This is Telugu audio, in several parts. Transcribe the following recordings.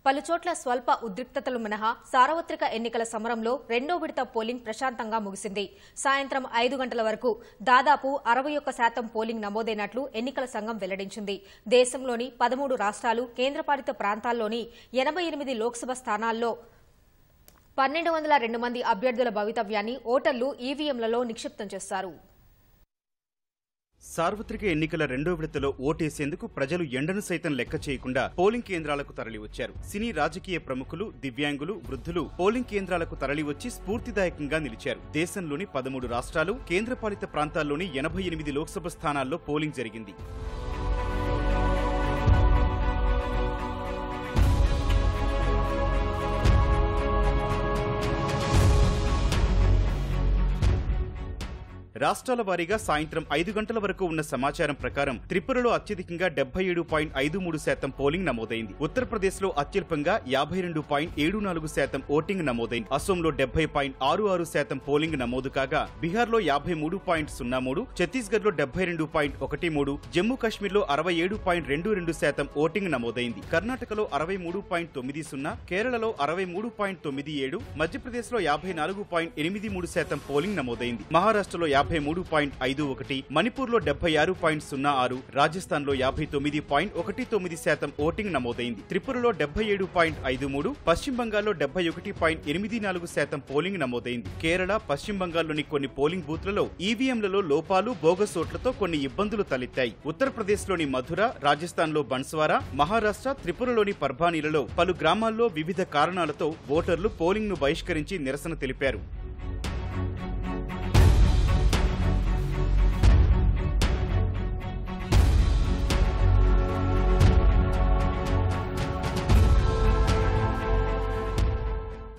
పలుచోట్ల స్వల్ప ఉద్రిక్తతలు మినహా సార్వత్రిక ఎన్నికల సమరంలో రెండో విడత పోలింగ్ ప్రశాంతంగా ముగిసింది. సాయంత్రం 5 గంటల వరకు దాదాపు 61% పోలింగ్ నమోదైనట్లు ఎన్నికల సంఘం వెల్లడించింది. దేశంలోని 13 రాష్ట్రాలు, కేంద్రపాలిత ప్రాంతాల్లోని 88 లోక్సభ స్థానాల్లో 1202 మంది అభ్యర్థుల భవితవ్యాన్ని ఓటర్లు ఈవీఎంలలో నిక్షిప్తం చేశారు. సార్వత్రిక ఎన్నికల రెండో విడతలో ఓటేసేందుకు ప్రజలు ఎండను సైతం లెక్క చేయకుండా పోలింగ్ కేంద్రాలకు తరలివచ్చారు. సినీ రాజకీయ ప్రముఖులు, దివ్యాంగులు, వృద్ధులు పోలింగ్ కేంద్రాలకు తరలివచ్చి స్ఫూర్తిదాయకంగా నిలిచారు. దేశంలోని 13 రాష్ట్రాలు, కేంద్రపాలిత ప్రాంతాల్లోని 88 లోక్సభ స్థానాల్లో పోలింగ్ జరిగింది. రాష్ట్రాల వారీగా సాయంత్రం 5 గంటల వరకు ఉన్న సమాచారం ప్రకారం త్రిపురలో అత్యధికంగా 77.53% పోలింగ్ నమోదైంది. ఉత్తరప్రదేశ్లో అత్యల్పంగా 52.74% ఓటింగ్ నమోదైంది. అసోంలో 70.66% పోలింగ్ నమోదు కాగా బీహార్లో 53.03%, ఛత్తీస్గఢ్లో 72.13%, జమ్మూ కాశ్మీర్లో 67.22% ఓటింగ్ నమోదైంది. కర్ణాటకలో 63.90%, కేరళలో 63.97%, మధ్యప్రదేశ్లో 54.83% పోలింగ్ నమోదైంది. మహారాష్ట్రలో 53.51%, మణిపూర్లో 76.06%, రాజస్థాన్లో 59.19% ఓటింగ్ నమోదైంది. త్రిపురలో 77.53%, పశ్చిమ బంగాల్లో 71.84% పోలింగ్ నమోదైంది. కేరళ, పశ్చిమ బంగాల్లోని కొన్ని పోలింగ్ బూత్లలో ఈవీఎంలలో లోపాలు, బోగస్ ఓట్లతో కొన్ని ఇబ్బందులు తలెత్తాయి. ఉత్తరప్రదేశ్లోని మధుర, రాజస్థాన్లో బన్స్వారా, మహారాష్ట్ర, త్రిపురలోని పర్భానీలలో పలు గ్రామాల్లో వివిధ కారణాలతో ఓటర్లు పోలింగ్ ను బహిష్కరించి నిరసన తెలిపారు.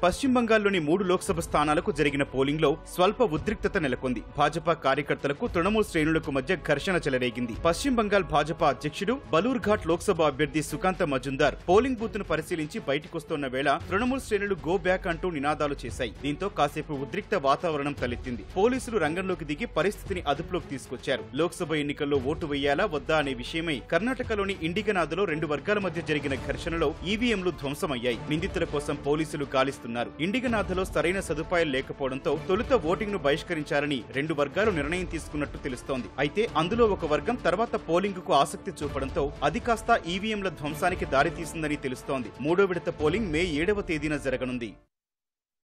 పశ్చిమ బంగాల్లోని 3 లోక్సభ స్థానాలకు జరిగిన పోలింగ్ లో స్వల్ప ఉద్రిక్తత నెలకొంది. భాజపా కార్యకర్తలకు తృణమూల్ శ్రేణులకు మధ్య ఘర్షణ చెలరేగింది. పశ్చిమ బంగాల్ భాజపా అధ్యక్షుడు బలూర్ఘాట్ లోక్సభ అభ్యర్థి సుకాంత మజుందార్ పోలింగ్ బూత్ ను పరిశీలించి బయటకొస్తున్న వేళ తృణమూల్ శ్రేణులు గో బ్యాక్ అంటూ నినాదాలు చేశాయి. దీంతో కాసేపు ఉద్రిక్త వాతావరణం తలెత్తింది. పోలీసులు రంగంలోకి దిగి పరిస్థితిని అదుపులోకి తీసుకొచ్చారు. లోక్సభ ఎన్నికల్లో ఓటు వేయాలా వద్దా అనే విషయమై కర్ణాటకలోని ఇండిగనాథలో 2 వర్గాల మధ్య జరిగిన ఘర్షణలో ఈవీఎంలు ధ్వంసమయ్యాయి. నిందితుల కోసం పోలీసులు గాలిస్తున్నారు. ఇండిగనాథలో సరైన సదుపాయాలు లేకపోవడంతో తొలుత ఓటింగ్ ను బహిష్కరించాలని 2 వర్గాలు నిర్ణయం తీసుకున్నట్టు తెలుస్తోంది. అయితే అందులో ఒక వర్గం తర్వాత పోలింగ్ కు ఆసక్తి చూపడంతో అది కాస్త ఈవీఎంల ధ్వంసానికి దారితీసిందని తెలుస్తోంది. 3వ విడత పోలింగ్ మే 7వ తేదీన జరగనుంది.